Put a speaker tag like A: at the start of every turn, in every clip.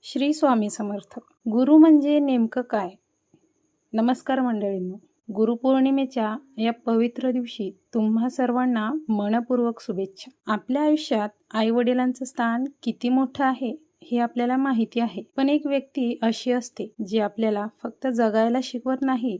A: श्री स्वामी समर्थ. गुरु म्हणजे नेमकं काय? नमस्कार मंडळींनो. गुरुपौर्णिमेच्या या पवित्र दिवशी तुम्हा सर्वांना मनपूर्वक शुभेच्छा. आपल्या आयुष्यात आईवडिलांचं स्थान किती मोठं आहे हे आपल्याला माहिती आहे. पण एक व्यक्ती अशी असते जी आपल्याला फक्त जगायला शिकवत नाही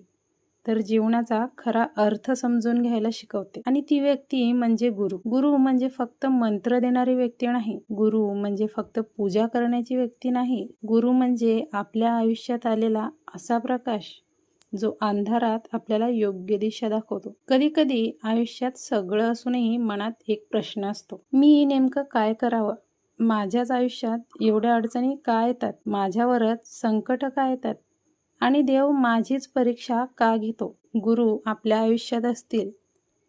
A: तर जीवनाचा खरा अर्थ समजून घ्यायला शिकवते. आणि ती व्यक्ती म्हणजे गुरु. गुरु म्हणजे फक्त मंत्र देणारी व्यक्ती नाही. गुरु म्हणजे फक्त पूजा करण्याची व्यक्ती नाही. गुरु म्हणजे आपल्या आयुष्यात आलेला असा प्रकाश जो अंधारात आपल्याला योग्य दिशा दाखवतो. कधी कधी आयुष्यात सगळं असूनही मनात एक प्रश्न असतो, मी नेमकं काय करावं? माझ्याच आयुष्यात एवढ्या अडचणी का येतात? माझ्यावरच संकट का येतात? आणि देव माझीच परीक्षा का घेतो? गुरु आपल्या आयुष्यात असतील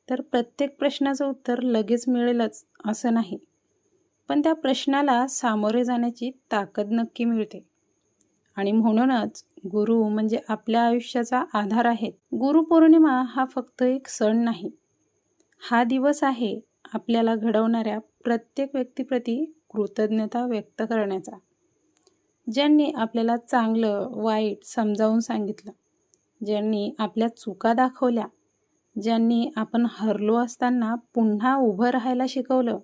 A: तर प्रत्येक प्रश्नाचं उत्तर लगेच मिळेलच असं नाही, पण त्या प्रश्नाला सामोरे जाण्याची ताकद नक्की मिळते. आणि म्हणूनच गुरु म्हणजे आपल्या आयुष्याचा आधार आहेत. गुरुपौर्णिमा हा फक्त एक सण नाही, हा दिवस आहे आपल्याला घडवणाऱ्या प्रत्येक व्यक्तीप्रती कृतज्ञता व्यक्त करण्याचा. ज्यांनी आपल्याला चांगलं वाईट समजावून सांगितलं, ज्यांनी आपल्या चुका दाखवल्या, ज्यांनी आपण हरलो असताना पुन्हा उभं राहायला शिकवलं,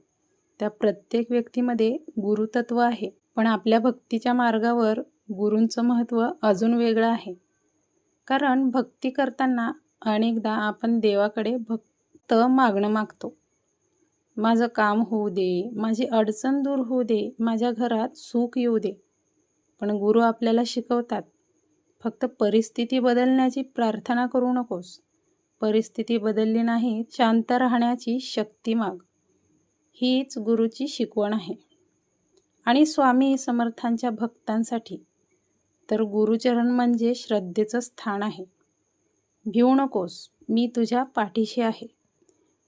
A: त्या प्रत्येक व्यक्तीमध्ये गुरुतत्व आहे. पण आपल्या भक्तीच्या मार्गावर गुरूंचं महत्त्व अजून वेगळं आहे. कारण भक्ती करताना अनेकदा आपण देवाकडे फक्त मागणं मागतो. माझं काम होऊ दे, माझी अडचण दूर होऊ दे, माझ्या घरात सुख येऊ दे. पण गुरु आपल्याला शिकवतात, फक्त परिस्थिती बदलण्याची प्रार्थना करू नकोस. परिस्थिती बदलली नाही, शांत राहण्याची शक्ती माग. हीच गुरुची शिकवण आहे. आणि स्वामी समर्थांच्या भक्तांसाठी तर गुरुचरण म्हणजे श्रद्धेचं स्थान आहे. भिवू नकोस, मी तुझ्या पाठीशी आहे.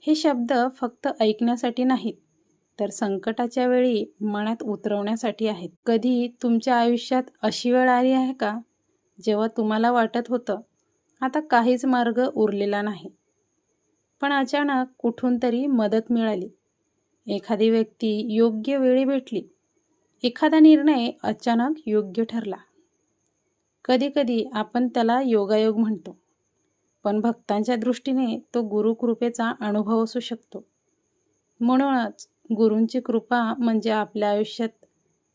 A: हे शब्द फक्त ऐकण्यासाठी नाहीत, तर संकटाच्या वेळी मनात उतरवण्यासाठी आहेत. कधी तुमच्या आयुष्यात अशी वेळ आली आहे का जेव्हा तुम्हाला वाटत होतं आता काहीच मार्ग उरलेला नाही, पण अचानक कुठून तरी मदत मिळाली, एखादी व्यक्ती योग्य वेळी भेटली, एखादा निर्णय अचानक योग्य ठरला. कधी कधी आपण त्याला योगायोग म्हणतो, पण भक्तांच्या दृष्टीने तो गुरुकृपेचा अनुभव असू शकतो. म्हणूनच गुरूंची कृपा म्हणजे आपल्या आयुष्यात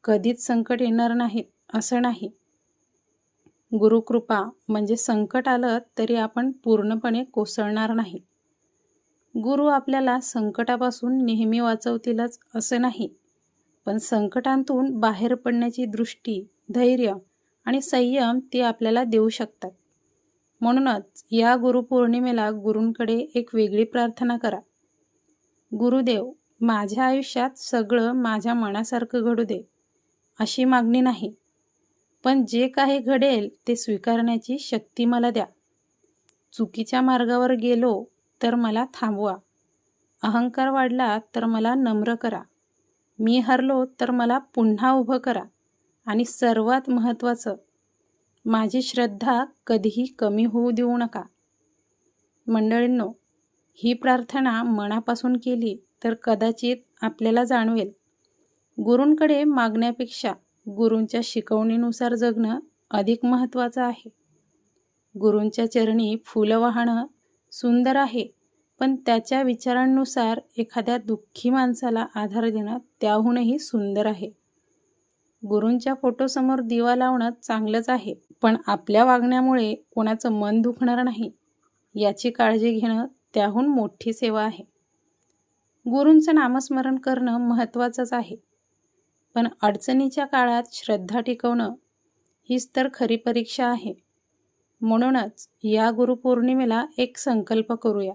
A: कधीच संकट येणार नाहीत असं नाही. गुरुकृपा म्हणजे संकट आलं तरी आपण पूर्णपणे कोसळणार नाही. गुरु आपल्याला संकटापासून नेहमी वाचवतीलच असं नाही, पण संकटांतून बाहेर पडण्याची दृष्टी, धैर्य आणि संयम ते आपल्याला देऊ शकतात. म्हणूनच या गुरुपौर्णिमेला गुरूंकडे एक वेगळी प्रार्थना करा. गुरुदेव, माझ्या आयुष्यात सगळं माझ्या मनासारखं घडू दे अशी मागणी नाही, पण जे काही घडेल ते स्वीकारण्याची शक्ती मला द्या. चुकीच्या मार्गावर गेलो तर मला थांबवा. अहंकार वाढला तर मला नम्र करा. मी हरलो तर मला पुन्हा उभं करा. आणि सर्वात महत्त्वाचं, माझी श्रद्धा कधीही कमी होऊ देऊ नका. मंडळींनो, ही प्रार्थना मनापासून केली तर कदाचित आपल्याला जाणवेल, गुरूंकडे मागण्यापेक्षा गुरूंच्या शिकवणीनुसार जगणं अधिक महत्त्वाचं आहे. गुरूंच्या चरणी फुलं वाहणं सुंदर आहे, पण त्याच्या विचारांनुसार एखाद्या दुःखी माणसाला आधार देणं त्याहूनही सुंदर आहे. गुरूंच्या फोटोसमोर दिवा लावणं चांगलंच आहे, पण आपल्या वागण्यामुळे कोणाचं मन दुखणार नाही याची काळजी घेणं त्याहून मोठी सेवा आहे. गुरूंचं नामस्मरण करणं महत्त्वाचंच आहे, पण अडचणीच्या काळात श्रद्धा टिकवणं हीच तर खरी परीक्षा आहे. म्हणूनच या गुरुपौर्णिमेला एक संकल्प करूया.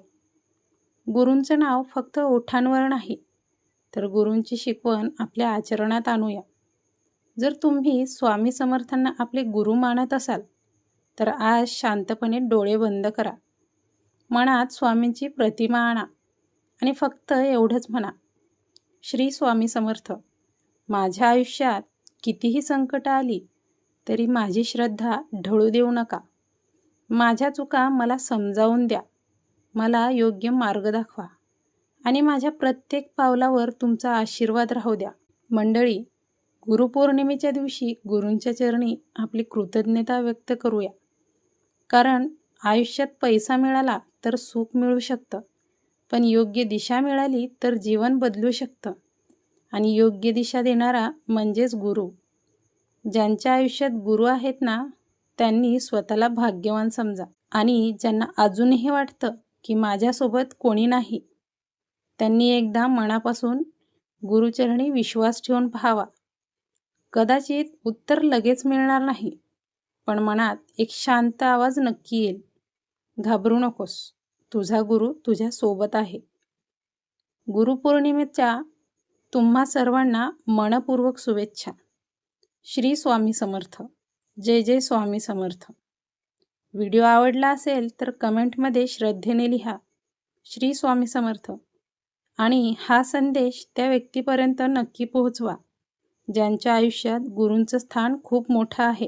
A: गुरूंचं नाव फक्त ओठांवर नाही, तर गुरूंची शिकवण आपल्या आचरणात आणूया. जर तुम्ही स्वामी समर्थांना आपले गुरु मानत असाल तर आज शांतपणे डोळे बंद करा. मनात स्वामींची प्रतिमा आणा आणि फक्त एवढंच म्हणा, श्री स्वामी समर्थ, माझ्या आयुष्यात कितीही संकट आली तरी माझी श्रद्धा ढळू देऊ नका. माझ्या चुका मला समजावून द्या, मला योग्य मार्ग दाखवा आणि माझ्या प्रत्येक पावलावर तुमचा आशीर्वाद राहू द्या. मंडळी, गुरुपौर्णिमेच्या दिवशी गुरूंच्या चरणी आपली कृतज्ञता व्यक्त करूया. कारण आयुष्यात पैसा मिळाला तर सुख मिळू शकतं, पण योग्य दिशा मिळाली तर जीवन बदलू शकतं. आणि योग्य दिशा देणारा म्हणजेच गुरु. ज्यांच्या आयुष्यात गुरु आहेत ना, त्यांनी स्वतःला भाग्यवान समजा. आणि ज्यांना अजूनही वाटतं की माझ्यासोबत कोणी नाही, त्यांनी एकदा मनापासून गुरुचरणी विश्वास ठेवून पाहावा. कदाचित उत्तर लगेच मिळणार नाही, पण मनात एक शांत आवाज नक्की येईल. घाबरू नकोस, तुझा गुरु तुझ्या सोबत आहे. गुरुपौर्णिमेच्या तुम्हा सर्वांना मनपूर्वक शुभेच्छा. श्री स्वामी समर्थ. जय जय स्वामी समर्थ. व्हिडिओ आवडला असेल तर कमेंटमध्ये श्रद्धेने लिहा श्री स्वामी समर्थ. आणि हा संदेश त्या व्यक्तीपर्यंत नक्की पोहोचवा ज्यांच्या आयुष्यात गुरूंचं स्थान खूप मोठं आहे.